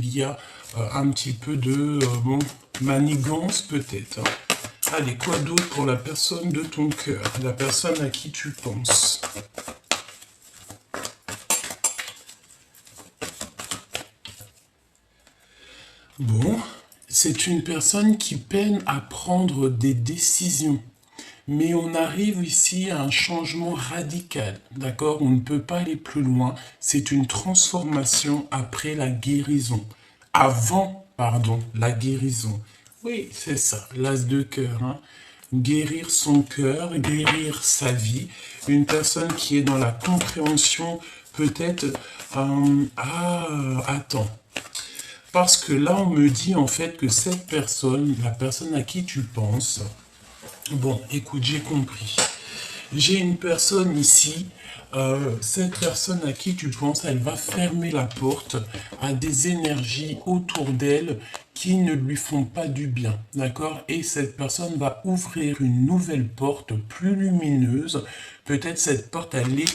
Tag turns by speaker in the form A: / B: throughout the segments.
A: il y a un petit peu de manigance peut-être. Allez, quoi d'autre pour la personne de ton cœur, la personne à qui tu penses? Bon, c'est une personne qui peine à prendre des décisions. Mais on arrive ici à un changement radical, d'accord? On ne peut pas aller plus loin. C'est une transformation après la guérison. Avant, pardon, la guérison. Oui, c'est ça, l'as de cœur, hein. Guérir son cœur, guérir sa vie. Une personne qui est dans la compréhension, peut-être... attends. Parce que là, on me dit en fait que cette personne, la personne à qui tu penses... Bon, écoute, j'ai compris. J'ai une personne ici, cette personne à qui tu penses, elle va fermer la porte à des énergies autour d'elle qui ne lui font pas du bien, d'accord? Et cette personne va ouvrir une nouvelle porte plus lumineuse. Peut-être cette porte, elle est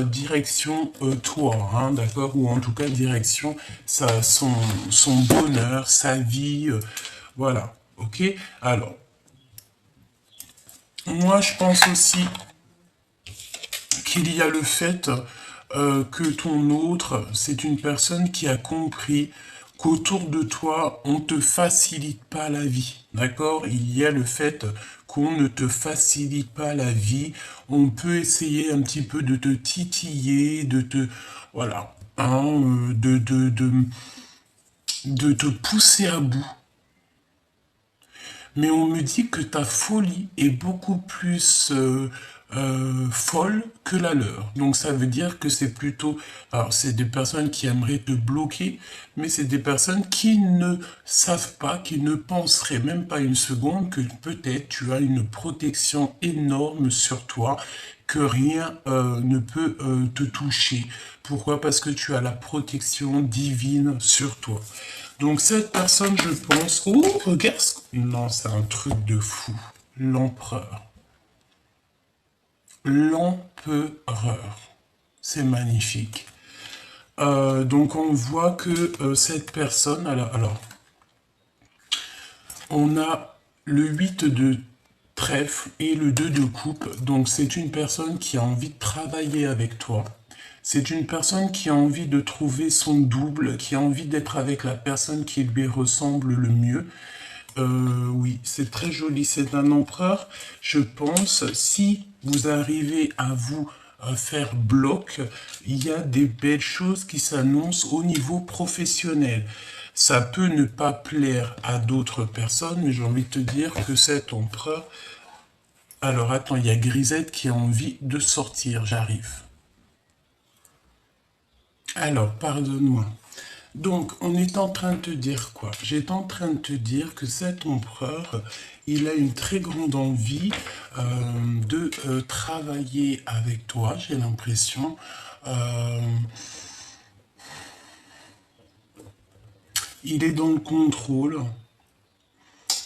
A: direction toi, hein, d'accord? Ou en tout cas direction son bonheur, sa vie, voilà, ok? Alors, moi, je pense aussi qu'il y a le fait que ton autre, c'est une personne qui a compris qu'autour de toi, on ne te facilite pas la vie. D'accord? Il y a le fait qu'on ne te facilite pas la vie. On peut essayer un petit peu de te titiller, de te... Voilà. Hein, de te pousser à bout. Mais on me dit que ta folie est beaucoup plus folle que la leur. Donc ça veut dire que c'est plutôt... Alors c'est des personnes qui aimeraient te bloquer, mais c'est des personnes qui ne savent pas, qui ne penseraient même pas une seconde que peut-être tu as une protection énorme sur toi, que rien ne peut te toucher. Pourquoi? Parce que tu as la protection divine sur toi. Donc cette personne, je pense... Oh, regarde ce... Non, c'est un truc de fou. L'empereur. L'empereur. C'est magnifique. Donc on voit que cette personne... Alors, on a le 8 de trèfle et le 2 de coupe. Donc c'est une personne qui a envie de travailler avec toi. C'est une personne qui a envie de trouver son double, qui a envie d'être avec la personne qui lui ressemble le mieux. Oui, c'est très joli, c'est un empereur. Je pense, si vous arrivez à vous faire bloc, il y a des belles choses qui s'annoncent au niveau professionnel. Ça peut ne pas plaire à d'autres personnes, mais j'ai envie de te dire que cet empereur... Alors attends, il y a Grisette qui a envie de sortir, j'arrive. Alors, pardonne-moi. Donc, on est en train de te dire quoi? J'étais en train de te dire que cet empereur, il a une très grande envie de travailler avec toi, j'ai l'impression. Il est dans le contrôle.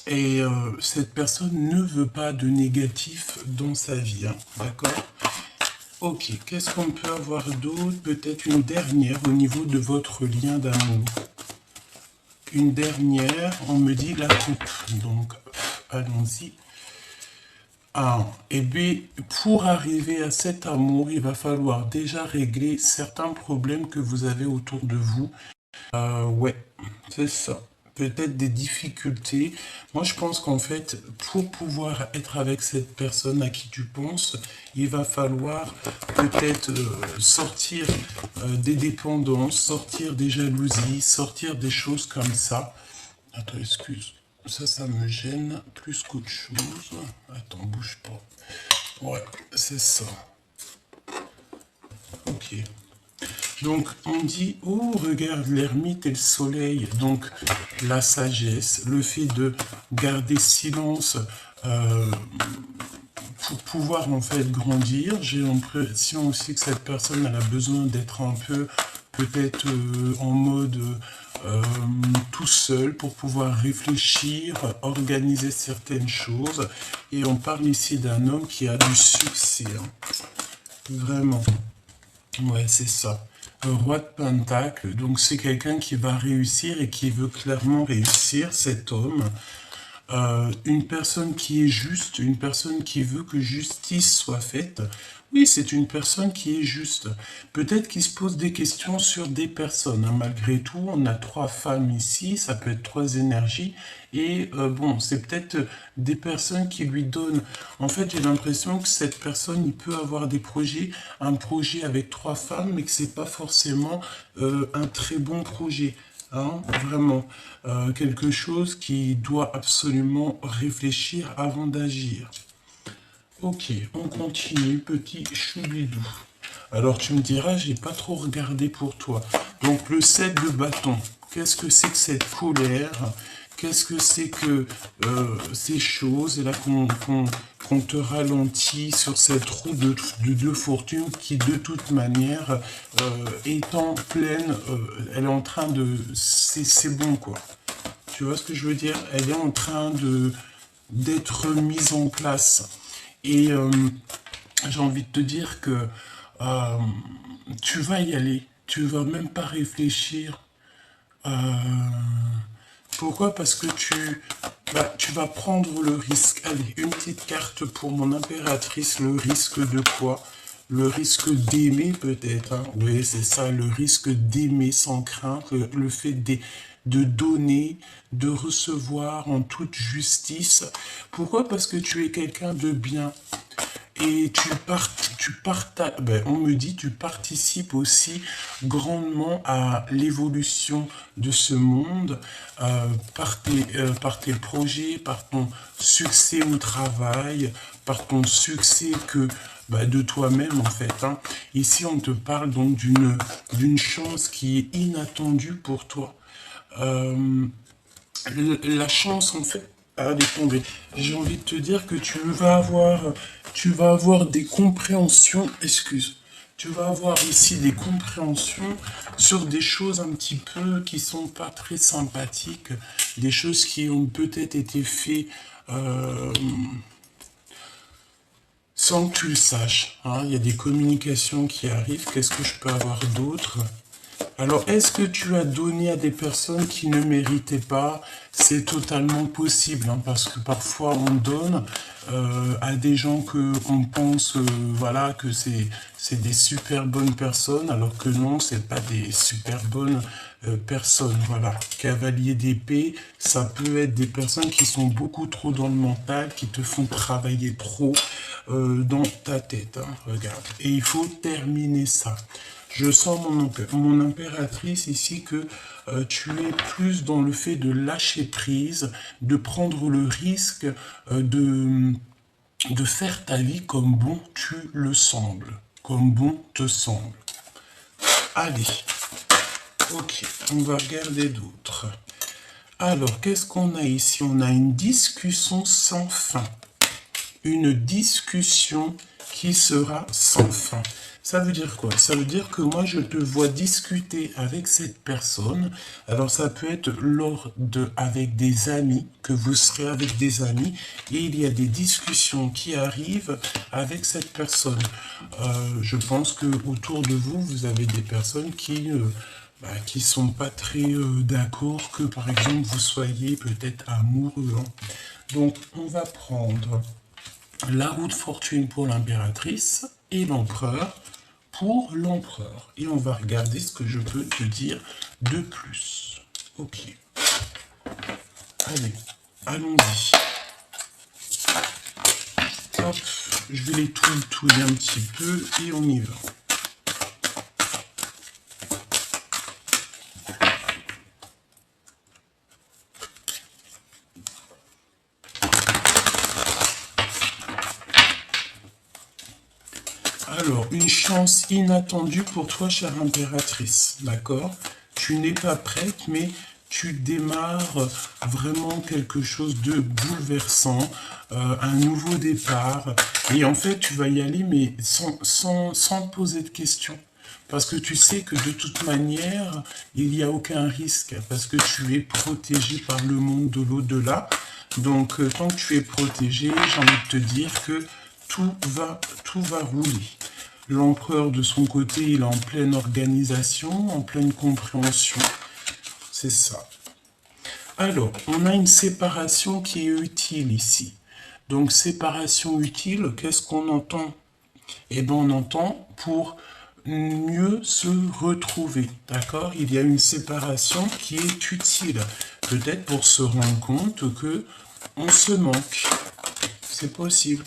A: Et cette personne ne veut pas de négatif dans sa vie, hein, d'accord? Ok, qu'est-ce qu'on peut avoir d'autre? Peut-être une dernière au niveau de votre lien d'amour. Une dernière, on me dit la coupe. Donc, allons-y. Ah, et bien, pour arriver à cet amour, il va falloir déjà régler certains problèmes que vous avez autour de vous. Ouais, c'est ça. Peut-être des difficultés. Moi, je pense qu'en fait, pour pouvoir être avec cette personne à qui tu penses, il va falloir peut-être sortir des dépendances, sortir des jalousies, sortir des choses comme ça. Attends, excuse. Ça me gêne plus qu'autre chose. Attends, bouge pas. Ouais, c'est ça. Ok. Donc, on dit, oh, regarde l'ermite et le soleil. Donc, la sagesse, le fait de garder silence pour pouvoir, en fait, grandir. J'ai l'impression aussi que cette personne, elle a besoin d'être un peu, peut-être, en mode tout seul pour pouvoir réfléchir, organiser certaines choses. Et on parle ici d'un homme qui a du succès. Hein. Vraiment. Ouais, c'est ça. Roi de Pentacle, donc c'est quelqu'un qui va réussir et qui veut clairement réussir, cet homme. Une personne qui est juste, une personne qui veut que justice soit faite. Oui, c'est une personne qui est juste. Peut-être qu'il se pose des questions sur des personnes, hein. Malgré tout, on a 3 femmes ici, ça peut être 3 énergies. Et bon, c'est peut-être des personnes qui lui donnent... En fait, j'ai l'impression que cette personne, il peut avoir des projets, un projet avec 3 femmes, mais que c'est pas forcément un très bon projet. Hein, vraiment, quelque chose qui doit absolument réfléchir avant d'agir. Ok, on continue, petit choubidou. Alors tu me diras, j'ai pas trop regardé pour toi. Donc le 7 de bâton, qu'est-ce que c'est que cette colère? Qu'est-ce que c'est que ces choses? Et là qu'on te ralentit sur cette roue de fortune qui de toute manière est en pleine, elle est en train de... C'est bon quoi. Tu vois ce que je veux dire? Elle est en train d'être mise en place. Et j'ai envie de te dire que euh, tu vas y aller. Tu vas même pas réfléchir. Euh, Pourquoi? Parce que tu vas prendre le risque. Allez, une petite carte pour mon impératrice. Le risque de quoi? Le risque d'aimer peut-être. Hein. Oui, c'est ça, le risque d'aimer sans crainte. Le fait de donner, de recevoir en toute justice. Pourquoi? Parce que tu es quelqu'un de bien. Et on me dit, tu participes aussi grandement à l'évolution de ce monde par tes projets, par ton succès au travail, par ton succès de toi-même en fait. Hein. Ici, on te parle donc d'une chance qui est inattendue pour toi. Euh, la chance en fait à tomber. J'ai envie de te dire que tu vas avoir des compréhensions, tu vas avoir ici des compréhensions sur des choses un petit peu qui sont pas très sympathiques, des choses qui ont peut-être été faites euh, sans que tu le saches. Hein. Il y a des communications qui arrivent. Qu'est-ce que je peux avoir d'autre? Alors, est-ce que tu as donné à des personnes qui ne méritaient pas? C'est totalement possible, hein, parce que parfois on donne à des gens que on pense, voilà, que c'est des super bonnes personnes, alors que non, c'est pas des super bonnes personnes. Voilà, cavalier d'épée, ça peut être des personnes qui sont beaucoup trop dans le mental, qui te font travailler trop dans ta tête. Hein, regarde, et il faut terminer ça. Je sens mon impératrice ici que tu es plus dans le fait de lâcher prise, de prendre le risque de faire ta vie comme bon tu le sembles, comme bon te semble. Allez, ok, on va regarder d'autres. Alors, qu'est-ce qu'on a ici? On a une discussion sans fin. Une discussion qui sera sans fin. Ça veut dire quoi? Ça veut dire que moi, je te vois discuter avec cette personne. Alors, ça peut être avec des amis, que vous serez avec des amis, et il y a des discussions qui arrivent avec cette personne. Je pense que autour de vous, vous avez des personnes qui sont pas très d'accord que, par exemple, vous soyez peut-être amoureux. Hein. Donc, on va prendre la roue de fortune pour l'impératrice et l'empereur pour l'empereur. Et on va regarder ce que je peux te dire de plus. Ok. Allez, allons-y. Hop, je vais les touiller un petit peu et on y va. Alors, une chance inattendue pour toi, chère impératrice, d'accord? Tu n'es pas prête, mais tu démarres vraiment quelque chose de bouleversant, un nouveau départ. Et en fait, tu vas y aller, mais sans poser de questions. Parce que tu sais que de toute manière, il n'y a aucun risque, parce que tu es protégé par le monde de l'au-delà. Donc, tant que tu es protégé, j'ai envie de te dire que tout va rouler. L'empereur, de son côté, il est en pleine organisation, en pleine compréhension. C'est ça. Alors, on a une séparation qui est utile ici. Donc, séparation utile, qu'est-ce qu'on entend? Eh bien, on entend pour mieux se retrouver, d'accord? Il y a une séparation qui est utile, peut-être pour se rendre compte que on se manque. C'est possible.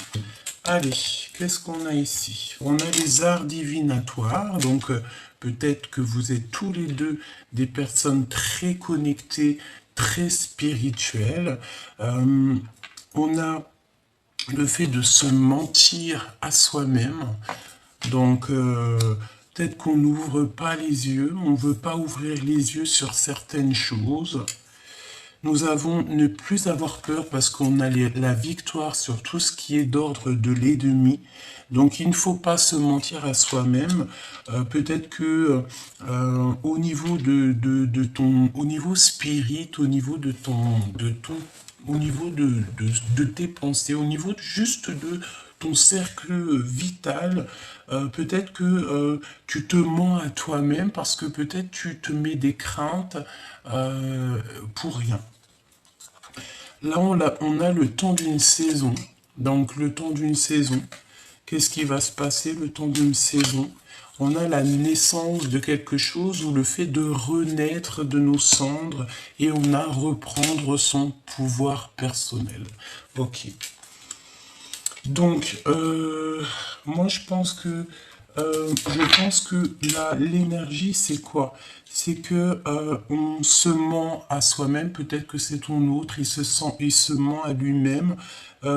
A: Allez, qu'est-ce qu'on a ici? On a les arts divinatoires, donc peut-être que vous êtes tous les deux des personnes très connectées, très spirituelles. On a le fait de se mentir à soi-même. Donc, peut-être qu'on n'ouvre pas les yeux, on ne veut pas ouvrir les yeux sur certaines choses. Nous avons ne plus avoir peur parce qu'on a la victoire sur tout ce qui est d'ordre de l'ennemi. Donc il ne faut pas se mentir à soi-même. Peut-être que au niveau de ton, au niveau spirit, au niveau au niveau de tes pensées, au niveau juste de ton cercle vital, peut-être que tu te mens à toi-même parce que peut-être tu te mets des craintes pour rien. Là, on a le temps d'une saison. Donc, le temps d'une saison. Qu'est-ce qui va se passer le temps d'une saison? On a la naissance de quelque chose ou le fait de renaître de nos cendres et on a reprendre son pouvoir personnel. Ok. Donc, moi, je pense que l'énergie, c'est quoi? C'est que on se ment à soi-même. Peut-être que c'est ton autre. Il se ment à lui-même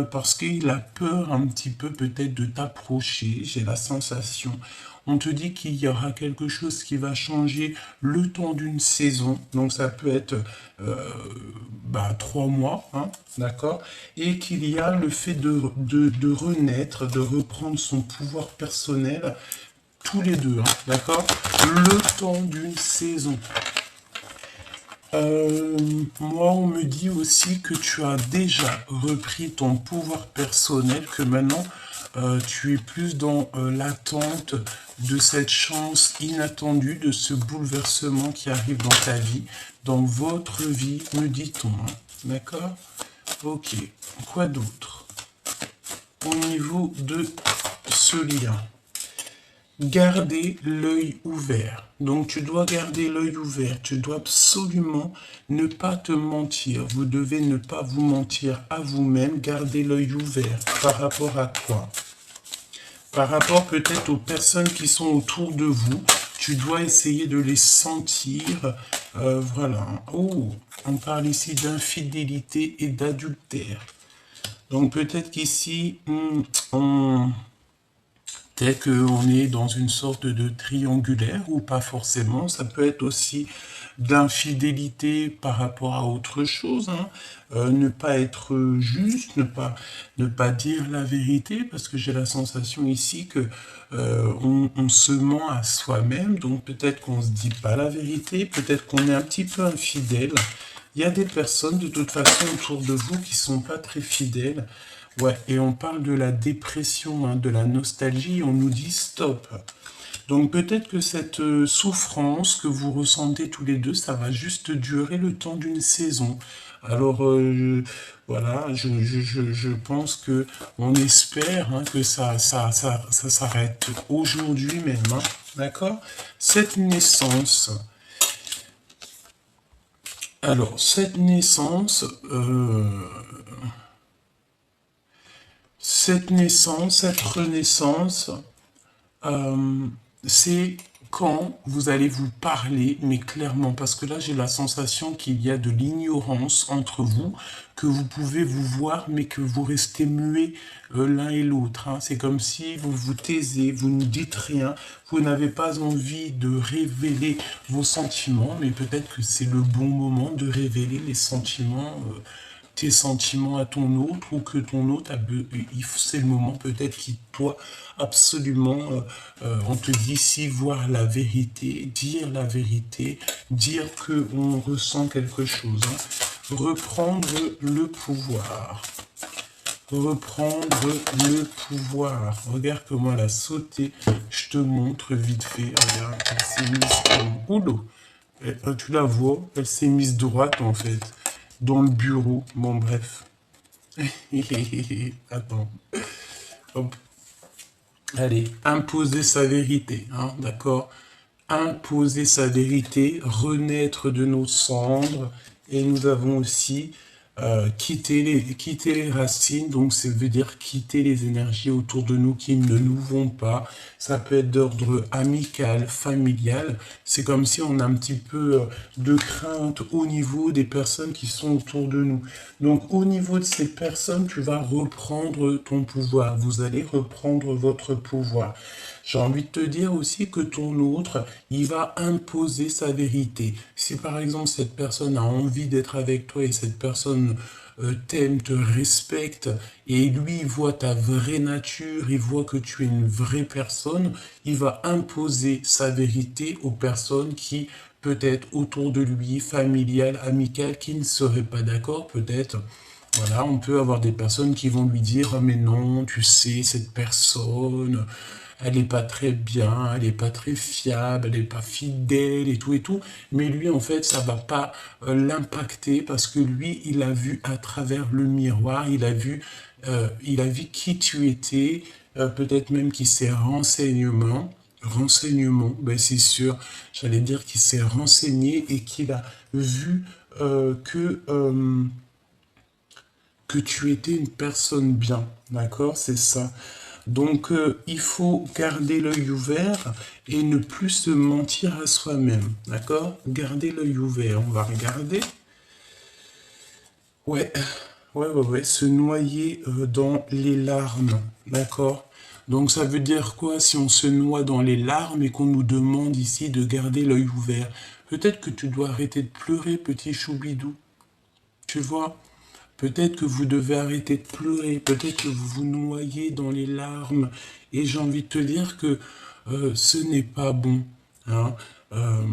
A: parce qu'il a peur un petit peu peut-être de t'approcher. J'ai la sensation. On te dit qu'il y aura quelque chose qui va changer le temps d'une saison. Donc ça peut être 3 mois, hein, d'accord? Et qu'il y a le fait de renaître, de reprendre son pouvoir personnel, tous les deux, hein, d'accord? Le temps d'une saison. Moi, on me dit aussi que tu as déjà repris ton pouvoir personnel, que maintenant tu es plus dans l'attente de cette chance inattendue, de ce bouleversement qui arrive dans ta vie, dans votre vie, me dit-on. Hein. D'accord? Ok. Quoi d'autre? Au niveau de ce lien. Garder l'œil ouvert. Donc tu dois garder l'œil ouvert. Tu dois absolument ne pas te mentir. Vous devez ne pas vous mentir à vous-même. Garder l'œil ouvert. Par rapport à quoi? Par rapport peut-être aux personnes qui sont autour de vous. Tu dois essayer de les sentir. Voilà. Oh, on parle ici d'infidélité et d'adultère. Donc peut-être qu'ici, peut-être qu'on est dans une sorte de triangulaire ou pas forcément. Ça peut être aussi d'infidélité par rapport à autre chose. Hein. Ne pas être juste, ne pas dire la vérité, parce que j'ai la sensation ici que on se ment à soi-même. Donc peut-être qu'on ne se dit pas la vérité, peut-être qu'on est un petit peu infidèle. Il y a des personnes de toute façon autour de vous qui sont pas très fidèles. Ouais, et on parle de la dépression, hein, de la nostalgie, on nous dit stop. Donc peut-être que cette souffrance que vous ressentez tous les deux, ça va juste durer le temps d'une saison. Alors voilà, je pense que on espère hein, que ça s'arrête aujourd'hui même, hein, d'accord? Cette naissance. Alors cette naissance. Cette naissance, cette renaissance, c'est quand vous allez vous parler, mais clairement, parce que là j'ai la sensation qu'il y a de l'ignorance entre vous, que vous pouvez vous voir, mais que vous restez muets l'un et l'autre. Hein. C'est comme si vous vous taisez, vous ne dites rien, vous n'avez pas envie de révéler vos sentiments, mais peut-être que c'est le bon moment de révéler les sentiments. Tes sentiments à ton autre ou que ton autre c'est le moment peut-être qu'il doit absolument on te dit ici voir la vérité, dire que on ressent quelque chose, hein. Reprendre le pouvoir. reprendre le pouvoir. Regarde comment elle a sauté. Je te montre vite fait. Regarde, elle s'est mise en boulot. Tu la vois, elle s'est mise droite en fait, dans le bureau. Bon, bref. Attends. Hop. Allez, imposer sa vérité, hein, d'accord? Imposer sa vérité, renaître de nos cendres. Et nous avons aussi quitter les racines, donc ça veut dire quitter les énergies autour de nous qui ne nous vont pas. Ça peut être d'ordre amical, familial. C'est comme si on a un petit peu de crainte au niveau des personnes qui sont autour de nous. Donc au niveau de ces personnes, tu vas reprendre ton pouvoir. Vous allez reprendre votre pouvoir. J'ai envie de te dire aussi que ton autre, il va imposer sa vérité. Si par exemple cette personne a envie d'être avec toi et cette personne t'aime, te respecte, et lui il voit ta vraie nature, il voit que tu es une vraie personne, il va imposer sa vérité aux personnes qui peut-être autour de lui, familiales, amicales, qui ne seraient pas d'accord, peut-être. Voilà, on peut avoir des personnes qui vont lui dire « Ah, mais non, tu sais, cette personne, elle n'est pas très bien, elle n'est pas très fiable, elle n'est pas fidèle et tout et tout. » Mais lui, en fait, ça va pas l'impacter parce que lui, il a vu à travers le miroir, il a vu qui tu étais, peut-être même qu'il s'est renseignement, ben c'est sûr, j'allais dire qu'il s'est renseigné et qu'il a vu que tu étais une personne bien, d'accord, c'est ça. Donc, il faut garder l'œil ouvert et ne plus se mentir à soi-même, d'accord? Garder l'œil ouvert, on va regarder. Ouais, ouais, se noyer dans les larmes, d'accord? Donc, ça veut dire quoi si on se noie dans les larmes et qu'on nous demande ici de garder l'œil ouvert? Peut-être que tu dois arrêter de pleurer, petit choubidou, tu vois? Peut-être que vous devez arrêter de pleurer, peut-être que vous vous noyez dans les larmes. Et j'ai envie de te dire que ce n'est pas bon, hein. Euh,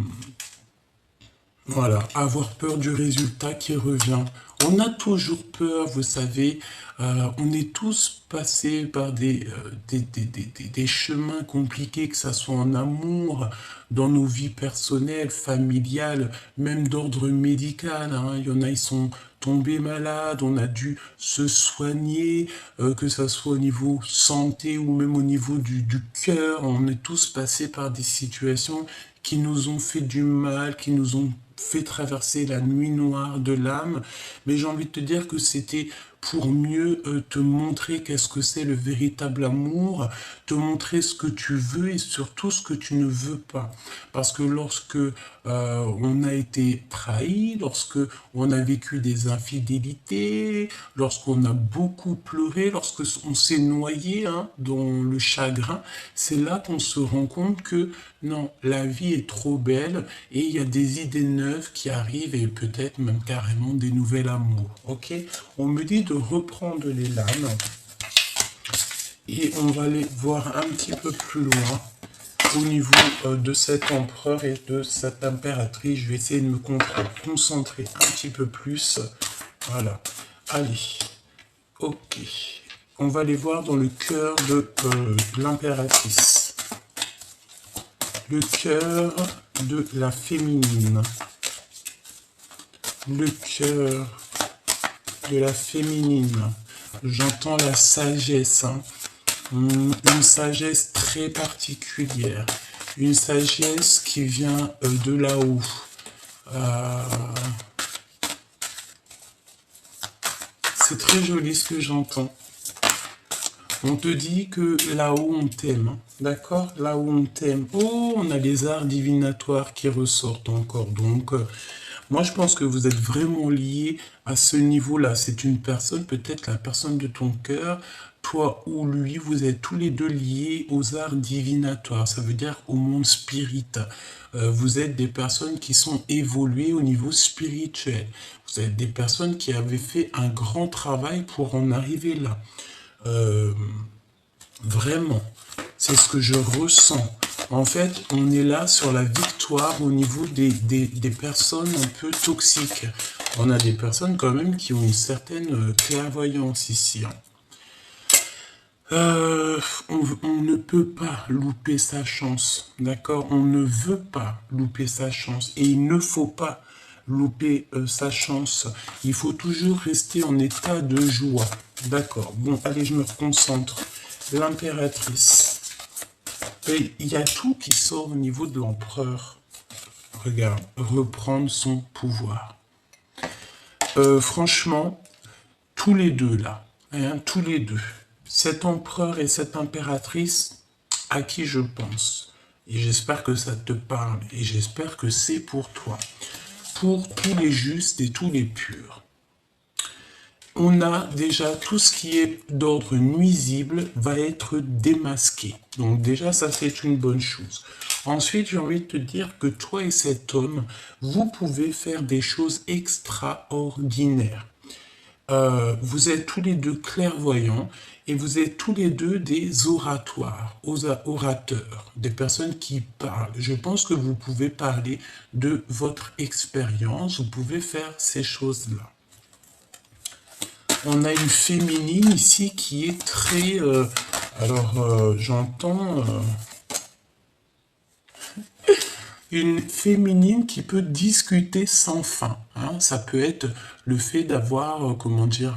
A: voilà, avoir peur du résultat qui revient. On a toujours peur, vous savez, on est tous passés par des chemins compliqués, que ça soit en amour, dans nos vies personnelles, familiales, même d'ordre médical, hein. Il y en a, ils sont tombés malades, on a dû se soigner, que ça soit au niveau santé ou même au niveau du cœur. On est tous passés par des situations qui nous ont fait du mal, qui nous ont fait traverser la nuit noire de l'âme, mais j'ai envie de te dire que c'était pour mieux te montrer qu'est-ce que c'est le véritable amour, te montrer ce que tu veux et surtout ce que tu ne veux pas. Parce que lorsque on a été trahi, lorsque on a vécu des infidélités, lorsqu'on a beaucoup pleuré, lorsque on s'est noyé hein, dans le chagrin, c'est là qu'on se rend compte que non, la vie est trop belle et il y a des idées neuves qui arrivent et peut-être même carrément des nouvelles amours. Ok, on me dit de reprendre les lames et on va aller voir un petit peu plus loin au niveau de cet empereur et de cette impératrice. Je vais essayer de me concentrer un petit peu plus. Voilà, allez, ok. On va aller voir dans le cœur de l'impératrice. Le cœur de la féminine. Le cœur de la féminine. J'entends la sagesse, hein. Une sagesse très particulière. Une sagesse qui vient de là-haut. C'est très joli ce que j'entends. On te dit que là-haut on t'aime, hein. D'accord? Là-haut on t'aime. Oh, on a les arts divinatoires qui ressortent encore. Donc, moi je pense que vous êtes vraiment liés à ce niveau-là. C'est une personne, peut-être la personne de ton cœur, toi ou lui, vous êtes tous les deux liés aux arts divinatoires. Ça veut dire au monde spirit. Vous êtes des personnes qui sont évoluées au niveau spirituel. Vous êtes des personnes qui avaient fait un grand travail pour en arriver là. Vraiment, c'est ce que je ressens. En fait, on est là sur la victoire au niveau des personnes un peu toxiques. On a des personnes quand même qui ont une certaine clairvoyance ici, hein. On ne peut pas louper sa chance, d'accord? On ne veut pas louper sa chance et il ne faut pas louper sa chance. Il faut toujours rester en état de joie, d'accord? Bon, allez, je me reconcentre. L'impératrice. Et il y a tout qui sort au niveau de l'empereur. Regarde, reprendre son pouvoir. Franchement, tous les deux là, hein, tous les deux. Cet empereur et cette impératrice, à qui je pense. Et j'espère que ça te parle. Et j'espère que c'est pour toi. Pour tous les justes et tous les purs. On a déjà tout ce qui est d'ordre nuisible va être démasqué. Donc déjà, ça c'est une bonne chose. Ensuite, j'ai envie de te dire que toi et cet homme, vous pouvez faire des choses extraordinaires. Vous êtes tous les deux clairvoyants et vous êtes tous les deux des orateurs, des personnes qui parlent. Je pense que vous pouvez parler de votre expérience, vous pouvez faire ces choses-là. On a une féminine ici qui est très... j'entends... une féminine qui peut discuter sans fin. Hein. Ça peut être le fait d'avoir, comment dire...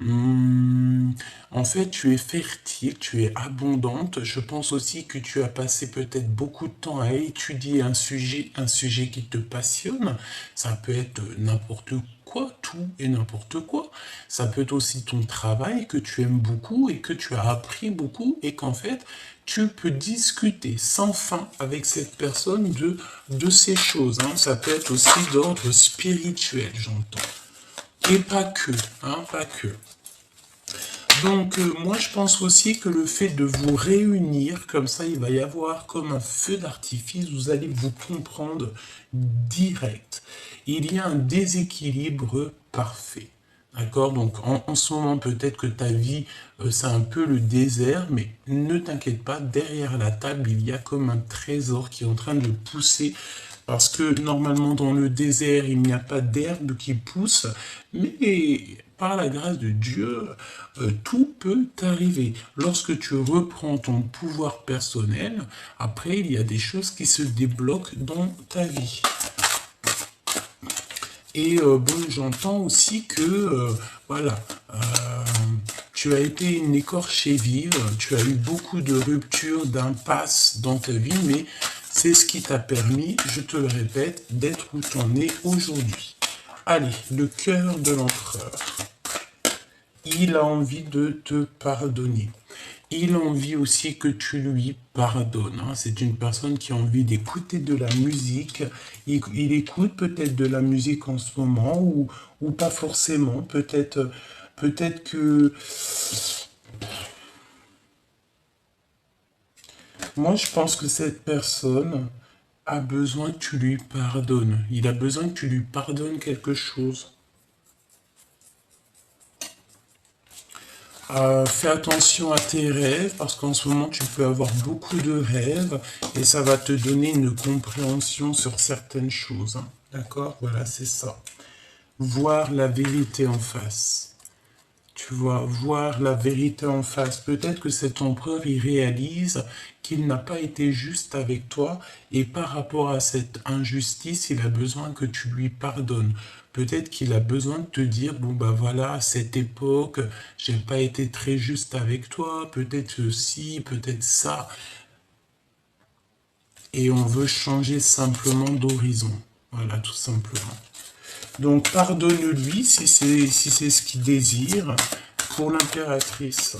A: en fait, tu es fertile, tu es abondante. Je pense aussi que tu as passé peut-être beaucoup de temps à étudier un sujet qui te passionne. Ça peut être n'importe quoi, tout et n'importe quoi. Ça peut être aussi ton travail que tu aimes beaucoup et que tu as appris beaucoup et qu'en fait, tu peux discuter sans fin avec cette personne de ces choses. Hein. Ça peut être aussi d'ordre spirituel, j'entends. Et pas que, hein, pas que. Donc, moi, je pense aussi que le fait de vous réunir, comme ça, il va y avoir comme un feu d'artifice, vous allez vous comprendre direct. Il y a un déséquilibre parfait. D'accord? Donc, en ce moment, peut-être que ta vie, c'est un peu le désert, mais ne t'inquiète pas, derrière la table, il y a comme un trésor qui est en train de pousser. Parce que normalement, dans le désert, il n'y a pas d'herbe qui pousse, mais par la grâce de Dieu, tout peut arriver. Lorsque tu reprends ton pouvoir personnel, après, il y a des choses qui se débloquent dans ta vie. Et bon, j'entends aussi que, voilà, tu as été une écorchée vive, tu as eu beaucoup de ruptures, d'impasses dans ta vie, mais c'est ce qui t'a permis, je te le répète, d'être où tu en es aujourd'hui. Allez, le cœur de l'empereur. Il a envie de te pardonner. Il a envie aussi que tu lui pardonnes. Hein. C'est une personne qui a envie d'écouter de la musique. Il écoute peut-être de la musique en ce moment ou pas forcément. Peut-être que... Moi, je pense que cette personne a besoin que tu lui pardonnes. Il a besoin que tu lui pardonnes quelque chose. Fais attention à tes rêves parce qu'en ce moment tu peux avoir beaucoup de rêves et ça va te donner une compréhension sur certaines choses. Hein. D'accord? Voilà, c'est ça. Voir la vérité en face. Tu vois, voir la vérité en face. Peut-être que cet empereur, il réalise qu'il n'a pas été juste avec toi et par rapport à cette injustice, il a besoin que tu lui pardonnes. Peut-être qu'il a besoin de te dire, bon bah voilà, à cette époque, j'ai pas été très juste avec toi, peut-être ci, peut-être ça. Et on veut changer simplement d'horizon. Voilà, tout simplement. Donc pardonne-lui si c'est ce qu'il désire. Pour l'impératrice.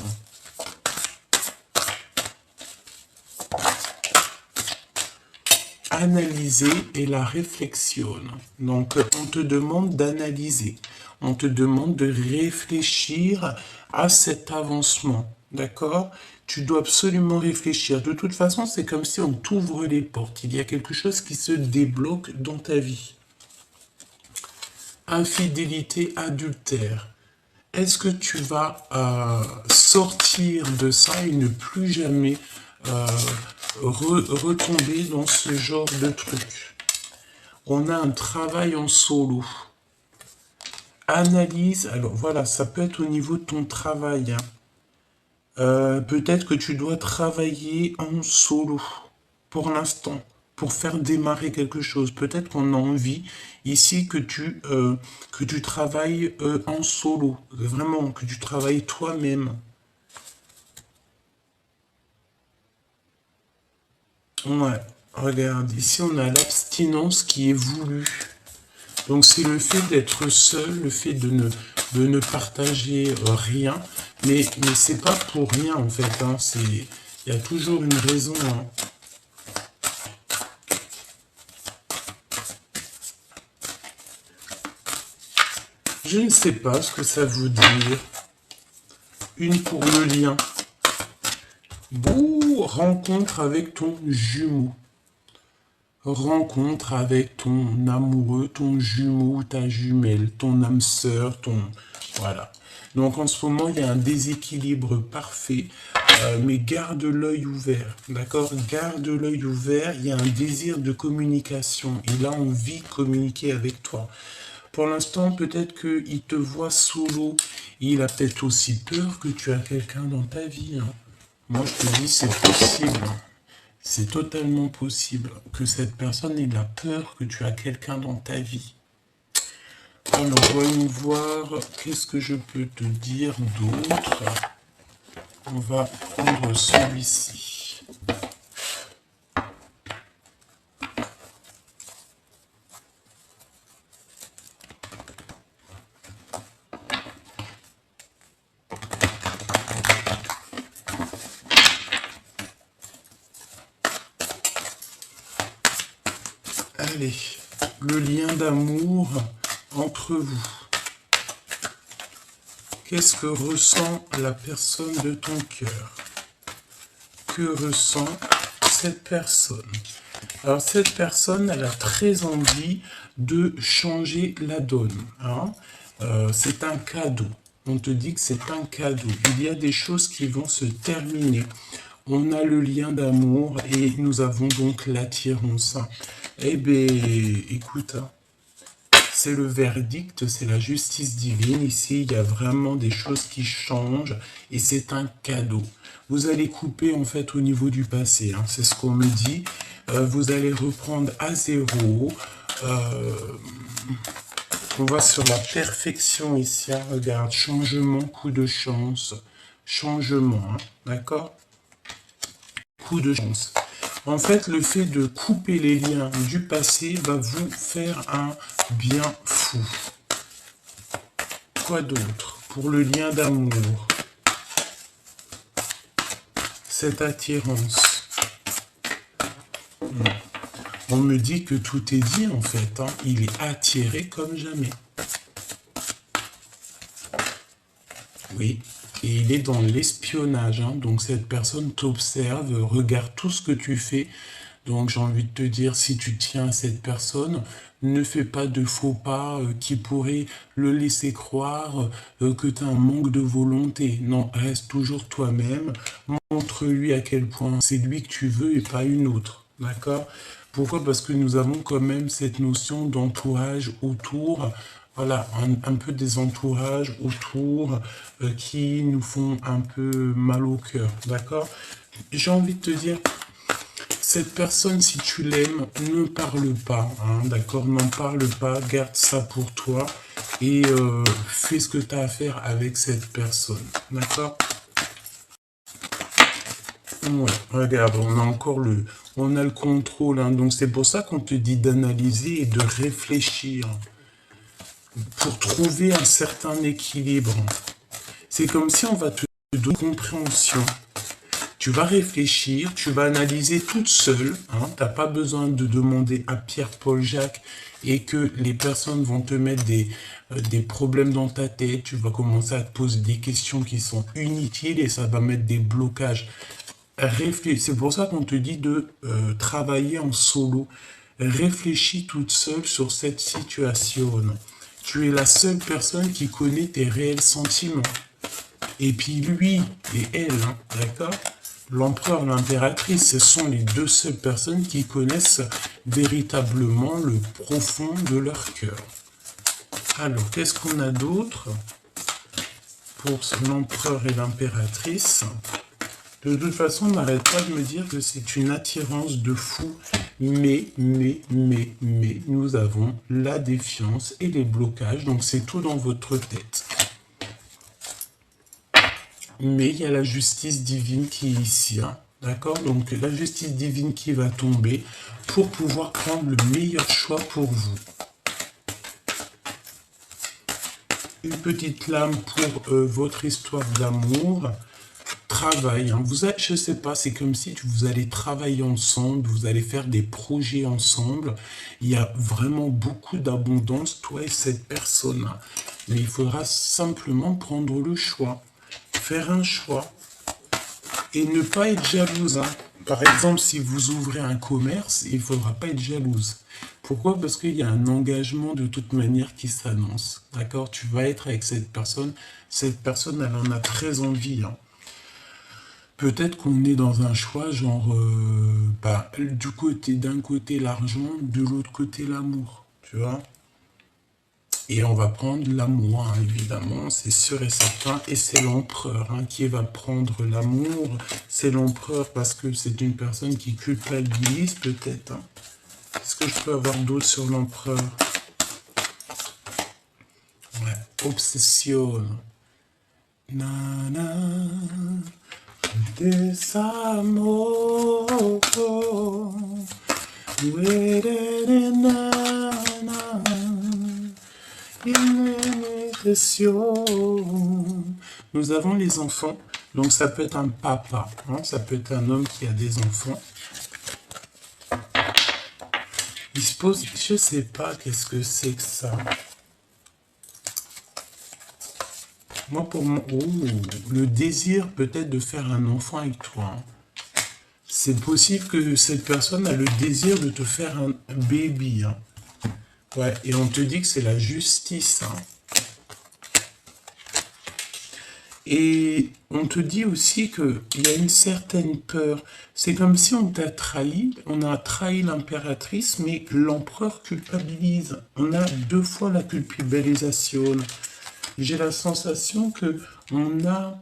A: Analyser et la réflexion. Donc, on te demande d'analyser. On te demande de réfléchir à cet avancement. D'accord? Tu dois absolument réfléchir. De toute façon, c'est comme si on t'ouvre les portes. Il y a quelque chose qui se débloque dans ta vie. Infidélité, adultère. Est-ce que tu vas sortir de ça et ne plus jamais retomber dans ce genre de truc? On a un travail en solo. Analyse, alors voilà, ça peut être au niveau de ton travail. Hein. Peut-être que tu dois travailler en solo pour l'instant, pour faire démarrer quelque chose. Peut-être qu'on a envie ici que tu travailles en solo, vraiment, que tu travailles toi-même. Ouais, regarde, ici on a l'abstinence qui est voulue. Donc c'est le fait d'être seul, le fait de ne partager rien, mais c'est pas pour rien en fait, hein, il y a toujours une raison. Hein. Je ne sais pas ce que ça veut dire. Une pour le lien. Bouh, rencontre avec ton jumeau. Rencontre avec ton amoureux, ton jumeau, ta jumelle, ton âme sœur, ton... Voilà. Donc en ce moment, il y a un déséquilibre parfait, mais garde l'œil ouvert, d'accord? Garde l'œil ouvert, il y a un désir de communication, il a envie de communiquer avec toi. Pour l'instant, peut-être qu'il te voit solo, il a peut-être aussi peur que tu as quelqu'un dans ta vie. Hein. Moi, je te dis, c'est possible. C'est totalement possible que cette personne ait la peur que tu as quelqu'un dans ta vie. Alors, voyons voir, qu'est-ce que je peux te dire d'autre. On va prendre celui-ci. Allez, le lien d'amour entre vous. Qu'est-ce que ressent la personne de ton cœur? Que ressent cette personne? Alors cette personne, elle a très envie de changer la donne. Hein. C'est un cadeau. On te dit que c'est un cadeau. Il y a des choses qui vont se terminer. On a le lien d'amour et nous avons donc l'attirance. Eh bien, écoute, hein, c'est le verdict, c'est la justice divine. Ici, il y a vraiment des choses qui changent et c'est un cadeau. Vous allez couper en fait au niveau du passé, hein, c'est ce qu'on me dit. Vous allez reprendre à zéro. On va sur la perfection ici. Hein, regarde, changement, coup de chance. Changement, hein, d'accord? Coup de chance. En fait, le fait de couper les liens du passé va vous faire un bien fou. Quoi d'autre? Pour le lien d'amour. Cette attirance. On me dit que tout est dit en fait. Hein. Il est attiré comme jamais. Oui. Et il est dans l'espionnage. Hein. Donc cette personne t'observe, regarde tout ce que tu fais. Donc j'ai envie de te dire, si tu tiens à cette personne, ne fais pas de faux pas qui pourraient le laisser croire que tu as un manque de volonté. Non, reste toujours toi-même. Montre-lui à quel point c'est lui que tu veux et pas une autre. D'accord? Pourquoi? Parce que nous avons quand même cette notion d'entourage autour. Voilà, un peu des entourages autour qui nous font un peu mal au cœur. D'accord? J'ai envie de te dire, cette personne, si tu l'aimes, ne parle pas, hein, d'accord? N'en parle pas, garde ça pour toi et fais ce que tu as à faire avec cette personne, d'accord? Ouais, regarde, on a encore on a le contrôle, hein, donc c'est pour ça qu'on te dit d'analyser et de réfléchir pour trouver un certain équilibre. C'est comme si on va te donner compréhension. Tu vas réfléchir, tu vas analyser toute seule. Hein, tu n'as pas besoin de demander à Pierre, Paul, Jacques et que les personnes vont te mettre des problèmes dans ta tête. Tu vas commencer à te poser des questions qui sont inutiles et ça va mettre des blocages. C'est pour ça qu'on te dit de travailler en solo. Réfléchis toute seule sur cette situation. Tu es la seule personne qui connaît tes réels sentiments. Et puis lui et elle, hein, d'accord? L'empereur et l'impératrice, ce sont les deux seules personnes qui connaissent véritablement le profond de leur cœur. Alors, qu'est-ce qu'on a d'autre pour l'empereur et l'impératrice. De toute façon, on n'arrête pas de me dire que c'est une attirance de fou. Mais, nous avons la défiance et les blocages. Donc, c'est tout dans votre tête. Mais il y a la justice divine qui est ici. Hein. D'accord? Donc, la justice divine qui va tomber pour pouvoir prendre le meilleur choix pour vous. Une petite lame pour votre histoire d'amour. Travail, hein. Je ne sais pas, c'est comme si vous allez travailler ensemble, vous allez faire des projets ensemble. Il y a vraiment beaucoup d'abondance, toi et cette personne. Mais il faudra simplement prendre le choix, faire un choix et ne pas être jalouse. Hein. Par exemple, si vous ouvrez un commerce, il ne faudra pas être jalouse. Pourquoi? Parce qu'il y a un engagement de toute manière qui s'annonce. D'accord? Tu vas être avec cette personne, elle en a très envie. Hein. Peut-être qu'on est dans un choix genre, d'un côté l'argent, de l'autre côté l'amour, tu vois. Et on va prendre l'amour, hein, évidemment, c'est sûr et certain. Et c'est l'empereur hein, qui va prendre l'amour. C'est l'empereur parce que c'est une personne qui culpabilise peut-être. Hein. Est-ce que je peux avoir d'autres sur l'empereur? Ouais, obsession. Nana. Desamor, nous avons les enfants, donc ça peut être un papa, hein, ça peut être un homme qui a des enfants. Il se pose, je sais pas qu'est-ce que c'est que ça. Moi, pour moi, le désir peut-être de faire un enfant avec toi. Hein. C'est possible que cette personne a le désir de te faire un baby. Hein. Ouais, et on te dit que c'est la justice. Hein. Et on te dit aussi qu'il y a une certaine peur. C'est comme si on t'a trahi, on a trahi l'impératrice, mais l'empereur culpabilise. On a deux fois la culpabilisation. J'ai la sensation que on a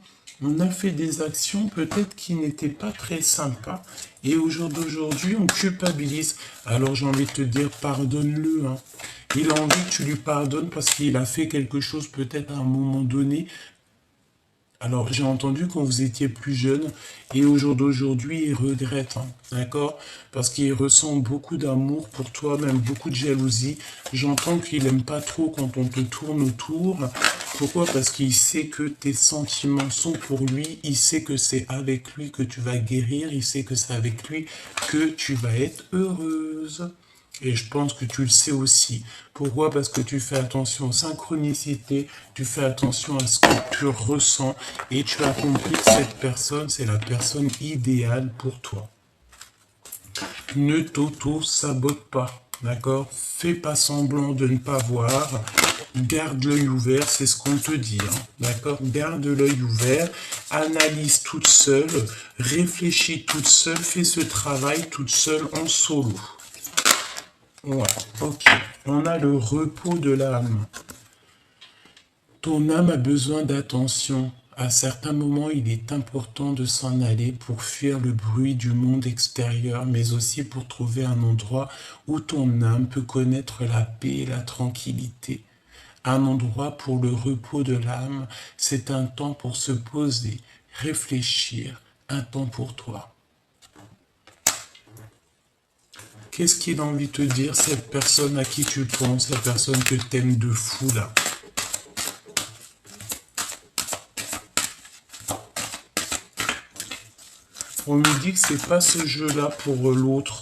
A: fait des actions peut-être qui n'étaient pas très sympas. Et aujourd'hui, on culpabilise. Alors j'ai envie de te dire, pardonne-le. Hein. Il a envie que tu lui pardonnes parce qu'il a fait quelque chose peut-être à un moment donné. Alors, j'ai entendu quand vous étiez plus jeune, et au jour d'aujourd'hui, il regrette, hein, d'accord? Parce qu'il ressent beaucoup d'amour pour toi, même beaucoup de jalousie. J'entends qu'il n'aime pas trop quand on te tourne autour. Pourquoi? Parce qu'il sait que tes sentiments sont pour lui, il sait que c'est avec lui que tu vas guérir, il sait que c'est avec lui que tu vas être heureuse. Et je pense que tu le sais aussi. Pourquoi? Parce que tu fais attention aux synchronicités, tu fais attention à ce que tu ressens et tu as compris que cette personne, c'est la personne idéale pour toi. Ne t'auto-sabote pas, d'accord? Fais pas semblant de ne pas voir. Garde l'œil ouvert, c'est ce qu'on te dit, hein, d'accord? Garde l'œil ouvert, analyse toute seule, réfléchis toute seule, fais ce travail toute seule en solo. Ouais, ok. On a le repos de l'âme. Ton âme a besoin d'attention. À certains moments, il est important de s'en aller pour fuir le bruit du monde extérieur, mais aussi pour trouver un endroit où ton âme peut connaître la paix et la tranquillité. Un endroit pour le repos de l'âme, c'est un temps pour se poser, réfléchir, un temps pour toi. Qu'est-ce qu'il a envie de te dire, cette personne à qui tu penses, la personne que t'aimes de fou, là? On me dit que c'est pas ce jeu-là pour l'autre.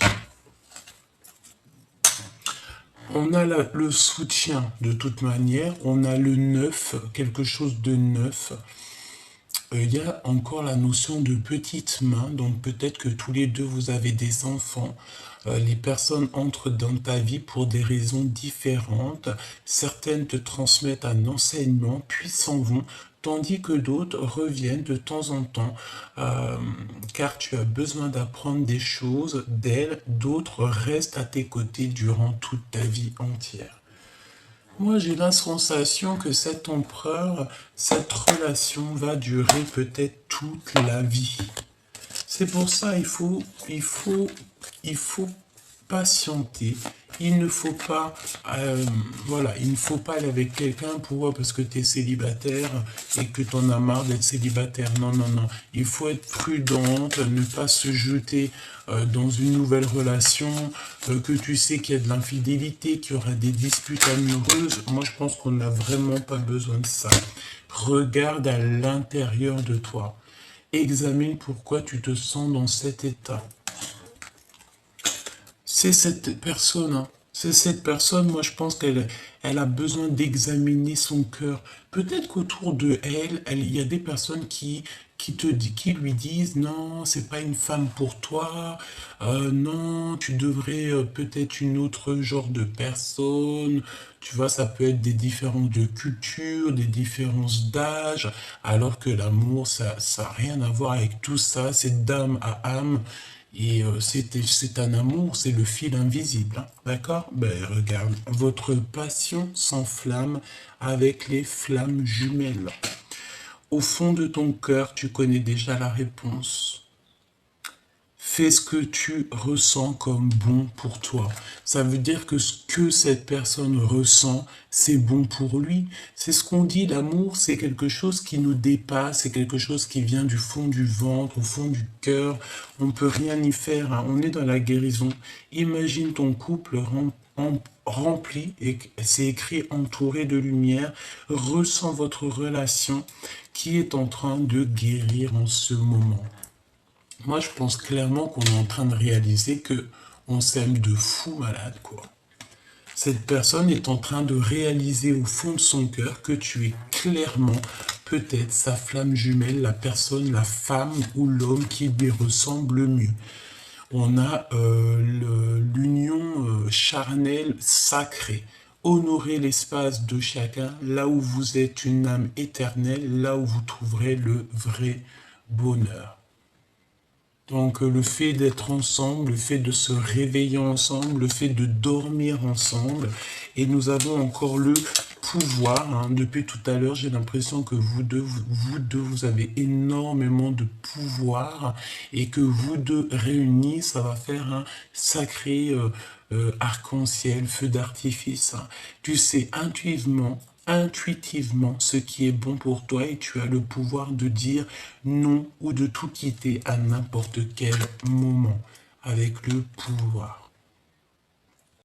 A: On a le soutien, de toute manière. On a le neuf, quelque chose de neuf. Il y a encore la notion de petite main, donc peut-être que tous les deux vous avez des enfants. Les personnes entrent dans ta vie pour des raisons différentes. Certaines te transmettent un enseignement, puis s'en vont, tandis que d'autres reviennent de temps en temps, car tu as besoin d'apprendre des choses d'elles. D'autres restent à tes côtés durant toute ta vie entière. Moi, j'ai la sensation que cet empereur, cette relation va durer peut-être toute la vie. C'est pour ça il faut patienter. Il ne faut pas, voilà, il ne faut pas aller avec quelqu'un parce que tu es célibataire et que tu en as marre d'être célibataire. Non, non, non. Il faut être prudente, ne pas se jeter dans une nouvelle relation, que tu sais qu'il y a de l'infidélité, qu'il y aura des disputes amoureuses. Moi, je pense qu'on n'a vraiment pas besoin de ça. Regarde à l'intérieur de toi. Examine pourquoi tu te sens dans cet état. C'est cette personne, hein. C'est cette personne, moi je pense qu'elle a besoin d'examiner son cœur. Peut-être qu'autour de il y a des personnes qui lui disent non, c'est pas une femme pour toi, non, tu devrais peut-être une autre genre de personne. Tu vois, ça peut être des différences de culture, des différences d'âge, alors que l'amour, ça n'a rien à voir avec tout ça, c'est d'âme à âme. Et c'est un amour, c'est le fil invisible, hein, d'accord? Ben regarde, votre passion s'enflamme avec les flammes jumelles. Au fond de ton cœur, tu connais déjà la réponse. Fais ce que tu ressens comme bon pour toi. Ça veut dire que ce que cette personne ressent, c'est bon pour lui. C'est ce qu'on dit, l'amour, c'est quelque chose qui nous dépasse, c'est quelque chose qui vient du fond du ventre, au fond du cœur. On ne peut rien y faire, hein. On est dans la guérison. Imagine ton couple rempli, et c'est écrit entouré de lumière. Ressens votre relation qui est en train de guérir en ce moment. Moi, je pense clairement qu'on est en train de réaliser que on s'aime de fou malade, quoi. Cette personne est en train de réaliser au fond de son cœur que tu es clairement peut-être sa flamme jumelle, la personne, la femme ou l'homme qui lui ressemble le mieux. On a l'union charnelle sacrée. Honorez l'espace de chacun, là où vous êtes une âme éternelle, là où vous trouverez le vrai bonheur. Donc le fait d'être ensemble, le fait de se réveiller ensemble, le fait de dormir ensemble, et nous avons encore le pouvoir, hein. Depuis tout à l'heure, j'ai l'impression que vous deux, vous avez énormément de pouvoir, et que vous deux réunis, ça va faire un sacré arc-en-ciel, feu d'artifice, hein. Tu sais intuitivement ce qui est bon pour toi, et tu as le pouvoir de dire non ou de tout quitter à n'importe quel moment avec le pouvoir.